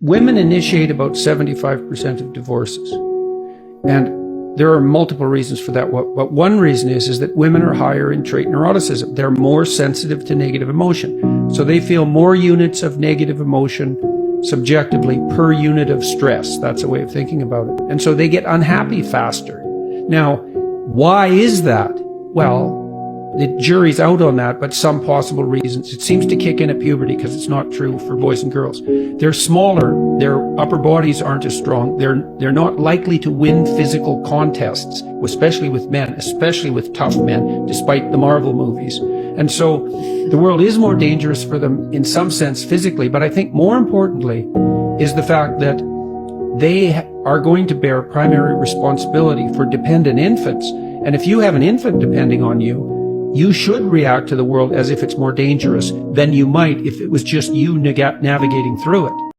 Women initiate about 75% of divorces. And there are multiple reasons for that. What one reason is that women are higher in trait neuroticism. They're more sensitive to negative emotion. So they feel more units of negative emotion subjectively per unit of stress. That's a way of thinking about it. And so they get unhappy faster. Now, why is that? Well, the jury's out on that, but some possible reasons. It seems to kick in at puberty because it's not true for boys and girls. They're smaller, their upper bodies aren't as strong, they're not likely to win physical contests, especially with men, especially with tough men, despite the Marvel movies. And so the world is more dangerous for them in some sense physically, but I think more importantly is the fact that they are going to bear primary responsibility for dependent infants. And if you have an infant depending on you, you should react to the world as if it's more dangerous than you might if it was just you navigating through it.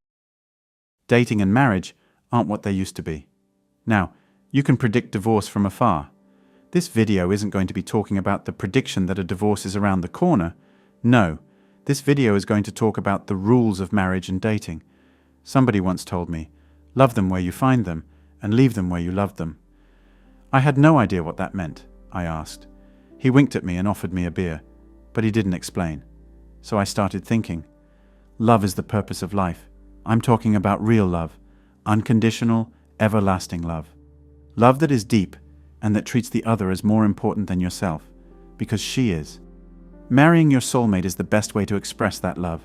Dating and marriage aren't what they used to be. Now, you can predict divorce from afar. This video isn't going to be talking about the prediction that a divorce is around the corner. No, this video is going to talk about the rules of marriage and dating. Somebody once told me, love them where you find them and leave them where you love them. I had no idea what that meant, I asked. He winked at me and offered me a beer, but he didn't explain. So I started thinking. Love is the purpose of life. I'm talking about real love, unconditional, everlasting love. Love that is deep and that treats the other as more important than yourself, because she is. Marrying your soulmate is the best way to express that love.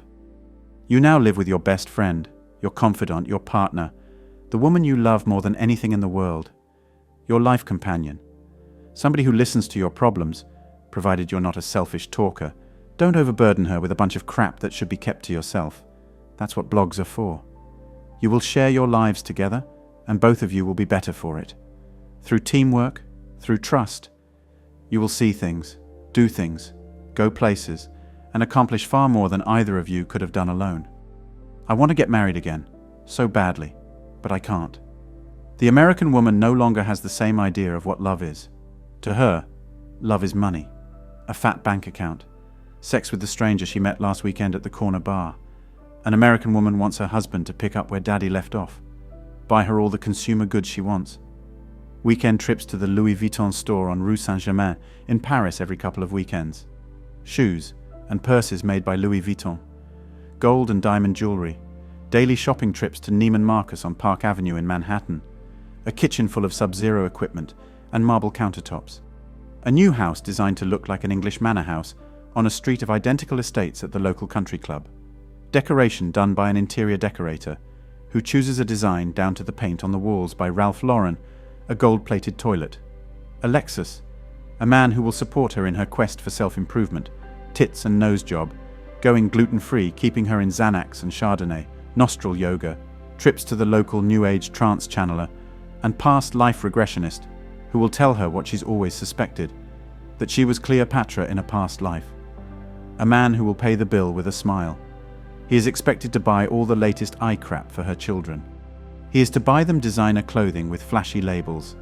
You now live with your best friend, your confidant, your partner, the woman you love more than anything in the world, your life companion. Somebody who listens to your problems, provided you're not a selfish talker. Don't overburden her with a bunch of crap that should be kept to yourself. That's what blogs are for. You will share your lives together, and both of you will be better for it. Through teamwork, through trust, you will see things, do things, go places, and accomplish far more than either of you could have done alone. I want to get married again, so badly, but I can't. The American woman no longer has the same idea of what love is. To her, love is money, a fat bank account, sex with the stranger she met last weekend at the corner bar. An American woman wants her husband to pick up where daddy left off, buy her all the consumer goods she wants. Weekend trips to the Louis Vuitton store on Rue Saint-Germain in Paris every couple of weekends. Shoes and purses made by Louis Vuitton. Gold and diamond jewelry. Daily shopping trips to Neiman Marcus on Park Avenue in Manhattan. A kitchen full of Sub-Zero equipment and marble countertops. A new house designed to look like an English manor house on a street of identical estates at the local country club. Decoration done by an interior decorator who chooses a design down to the paint on the walls by Ralph Lauren, a gold-plated toilet. A Lexus, a man who will support her in her quest for self-improvement, tits and nose job, going gluten-free, keeping her in Xanax and Chardonnay, nostril yoga, trips to the local New Age trance channeler, and past life regressionist who will tell her what she's always suspected, that she was Cleopatra in a past life. A man who will pay the bill with a smile. He is expected to buy all the latest eye crap for her children. He is to buy them designer clothing with flashy labels.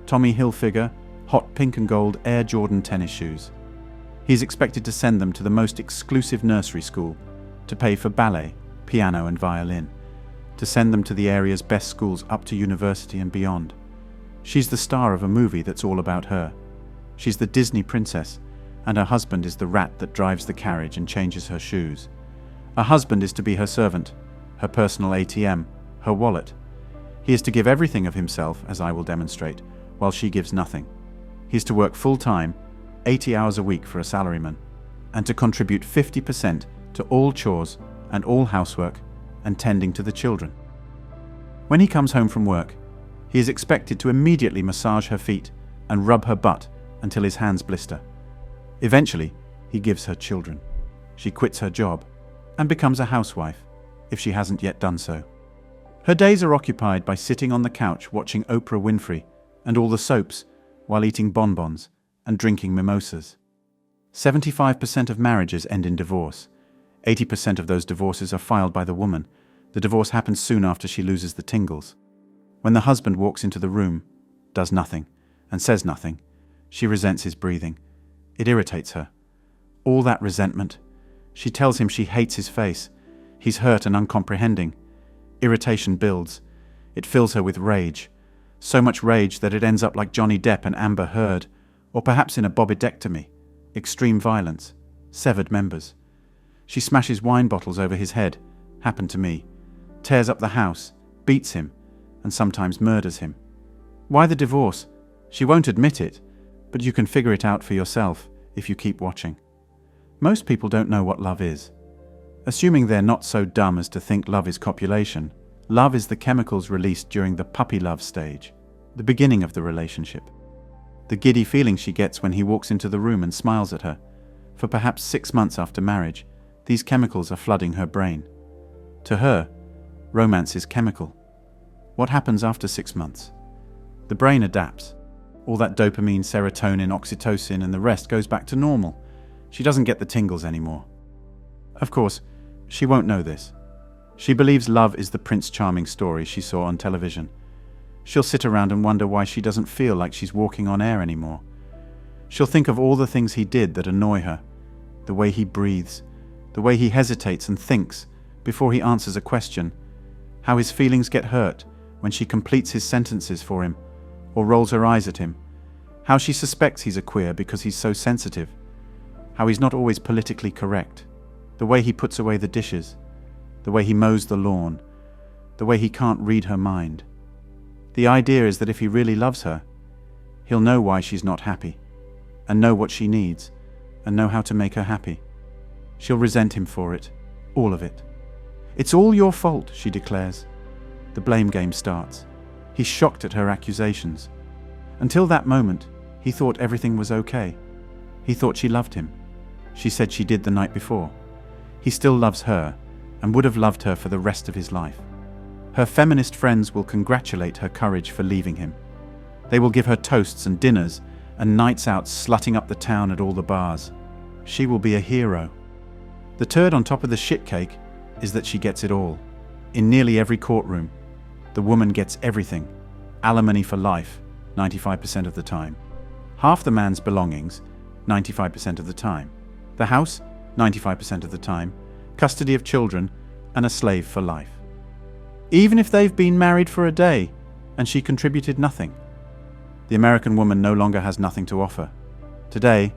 Tommy Hilfiger, hot pink and gold Air Jordan tennis shoes. He is expected to send them to the most exclusive nursery school, to pay for ballet, piano and violin, to send them to the area's best schools up to university and beyond. She's the star of a movie that's all about her. She's the Disney princess, and her husband is the rat that drives the carriage and changes her shoes. Her husband is to be her servant, her personal ATM, her wallet. He is to give everything of himself, as I will demonstrate, while she gives nothing. He is to work full-time, 80 hours a week for a salaryman, and to contribute 50% to all chores and all housework and tending to the children. When he comes home from work, he is expected to immediately massage her feet and rub her butt until his hands blister. Eventually, he gives her children. She quits her job and becomes a housewife, if she hasn't yet done so. Her days are occupied by sitting on the couch watching Oprah Winfrey and all the soaps while eating bonbons and drinking mimosas. 75% of marriages end in divorce. 80% of those divorces are filed by the woman. The divorce happens soon after she loses the tingles. When the husband walks into the room, does nothing, and says nothing, she resents his breathing. It irritates her. All that resentment. She tells him she hates his face. He's hurt and uncomprehending. Irritation builds. It fills her with rage. So much rage that it ends up like Johnny Depp and Amber Heard, or perhaps in a bobidectomy, extreme violence, severed members. She smashes wine bottles over his head, happened to me, tears up the house, beats him, and sometimes murders him. Why the divorce? She won't admit it, but you can figure it out for yourself if you keep watching. Most people don't know what love is. Assuming they're not so dumb as to think love is copulation, love is the chemicals released during the puppy love stage, the beginning of the relationship. The giddy feeling she gets when he walks into the room and smiles at her. For perhaps 6 months after marriage, these chemicals are flooding her brain. To her, romance is chemical. What happens after 6 months? The brain adapts. All that dopamine, serotonin, oxytocin, and the rest goes back to normal. She doesn't get the tingles anymore. Of course, she won't know this. She believes love is the Prince Charming story she saw on television. She'll sit around and wonder why she doesn't feel like she's walking on air anymore. She'll think of all the things he did that annoy her. The way he breathes, the way he hesitates and thinks before he answers a question, how his feelings get hurt when she completes his sentences for him or rolls her eyes at him, how she suspects he's a queer because he's so sensitive, how he's not always politically correct, the way he puts away the dishes, the way he mows the lawn, the way he can't read her mind. The idea is that if he really loves her, he'll know why she's not happy, and know what she needs, and know how to make her happy. She'll resent him for it, all of it. It's all your fault, she declares. The blame game starts. He's shocked at her accusations. Until that moment, he thought everything was okay. He thought she loved him. She said she did the night before. He still loves her, and would have loved her for the rest of his life. Her feminist friends will congratulate her courage for leaving him. They will give her toasts and dinners, and nights out slutting up the town at all the bars. She will be a hero. The turd on top of the shit cake is that she gets it all. In nearly every courtroom, the woman gets everything. Alimony for life, 95% of the time. Half the man's belongings, 95% of the time. The house, 95% of the time. Custody of children, and a slave for life. Even if they've been married for a day, and she contributed nothing. The American woman no longer has nothing to offer. Today,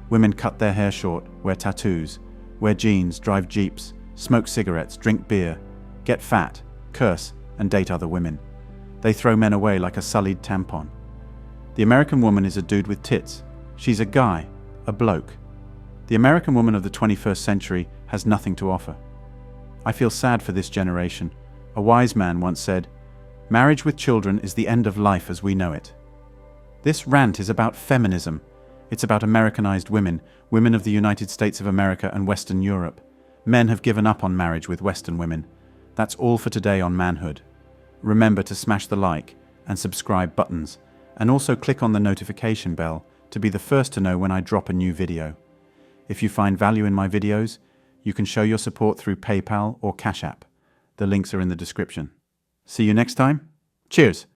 women cut their hair short, wear tattoos, wear jeans, drive jeeps, smoke cigarettes, drink beer, get fat, curse, and date other women. They throw men away like a sullied tampon. The American woman is a dude with tits. She's a guy, a bloke. The American woman of the 21st century has nothing to offer. I feel sad for this generation. A wise man once said, "Marriage with children is the end of life as we know it." This rant is about feminism. It's about Americanized women, women of the United States of America and Western Europe. Men have given up on marriage with Western women. That's all for today on Manhood. Remember to smash the like and subscribe buttons, and also click on the notification bell to be the first to know when I drop a new video. If you find value in my videos, you can show your support through PayPal or Cash App. The links are in the description. See you next time. Cheers!